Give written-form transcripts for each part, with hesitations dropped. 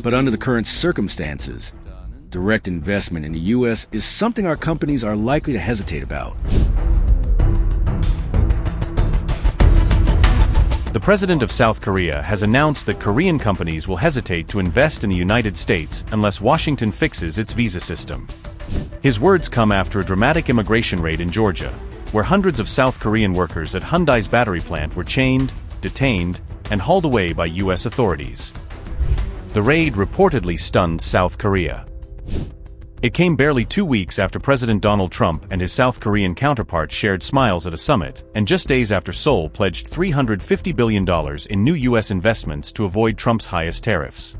But under the current circumstances, direct investment in the U.S. is something our companies are likely to hesitate about. The president of South Korea has announced that Korean companies will hesitate to invest in the United States unless Washington fixes its visa system. His words come after a dramatic immigration raid in Georgia, where hundreds of South Korean workers at Hyundai's battery plant were chained, detained, and hauled away by U.S. authorities. The raid reportedly stunned South Korea. It came barely 2 weeks after President Donald Trump and his South Korean counterpart shared smiles at a summit, and just days after Seoul pledged $350 billion in new U.S. investments to avoid Trump's highest tariffs.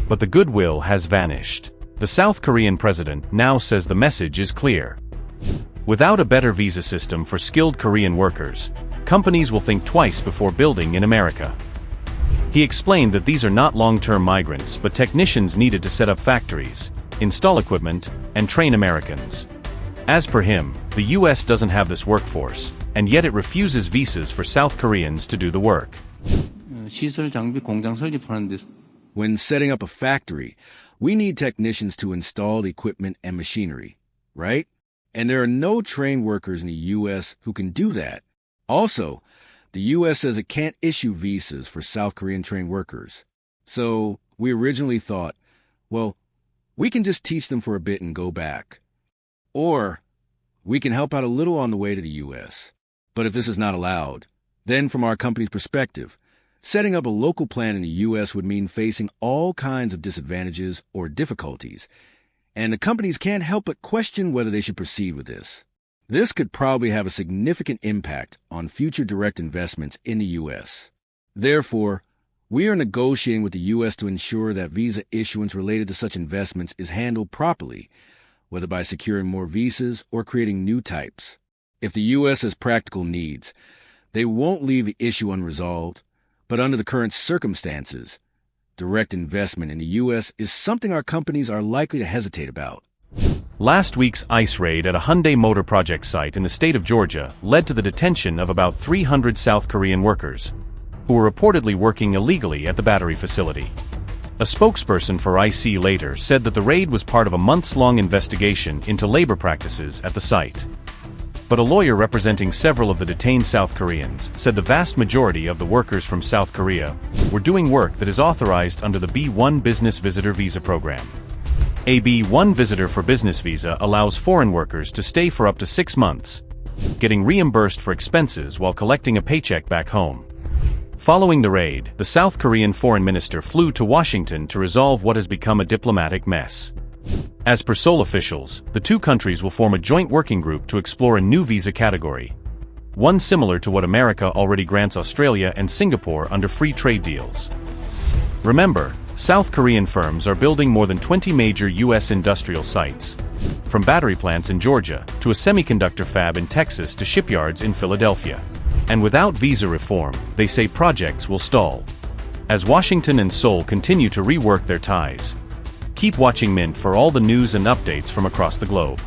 But the goodwill has vanished. The South Korean president now says the message is clear. Without a better visa system for skilled Korean workers, companies will think twice before building in America. He explained that these are not long-term migrants but technicians needed to set up factories, install equipment, and train Americans. As per him, the U.S. doesn't have this workforce, and yet it refuses visas for South Koreans to do the work. When setting up a factory, we need technicians to install the equipment and machinery, right? And there are no trained workers in the U.S. who can do that. Also, the U.S. says it can't issue visas for South Korean trained workers. So we originally thought, well, we can just teach them for a bit and go back. Or we can help out a little on the way to the U.S. But if this is not allowed, then from our company's perspective, setting up a local plant in the U.S. would mean facing all kinds of disadvantages or difficulties, and the companies can't help but question whether they should proceed with this. This could probably have a significant impact on future direct investments in the U.S. Therefore, we are negotiating with the U.S. to ensure that visa issuance related to such investments is handled properly, whether by securing more visas or creating new types. If the U.S. has practical needs, they won't leave the issue unresolved, but under the current circumstances, direct investment in the U.S. is something our companies are likely to hesitate about. Last week's ICE raid at a Hyundai motor project site in the state of Georgia led to the detention of about 300 South Korean workers, who were reportedly working illegally at the battery facility. A spokesperson for ICE later said that the raid was part of a months-long investigation into labor practices at the site. But a lawyer representing several of the detained South Koreans said the vast majority of the workers from South Korea were doing work that is authorized under the B1 Business Visitor Visa program. A B1 Visitor for Business visa allows foreign workers to stay for up to 6 months, getting reimbursed for expenses while collecting a paycheck back home. Following the raid, the South Korean foreign minister flew to Washington to resolve what has become a diplomatic mess. As per Seoul officials, the two countries will form a joint working group to explore a new visa category, one similar to what America already grants Australia and Singapore under free trade deals. Remember, South Korean firms are building more than 20 major U.S. industrial sites, from battery plants in Georgia to a semiconductor fab in Texas to shipyards in Philadelphia. And without visa reform, they say projects will stall. As Washington and Seoul continue to rework their ties, keep watching Mint for all the news and updates from across the globe.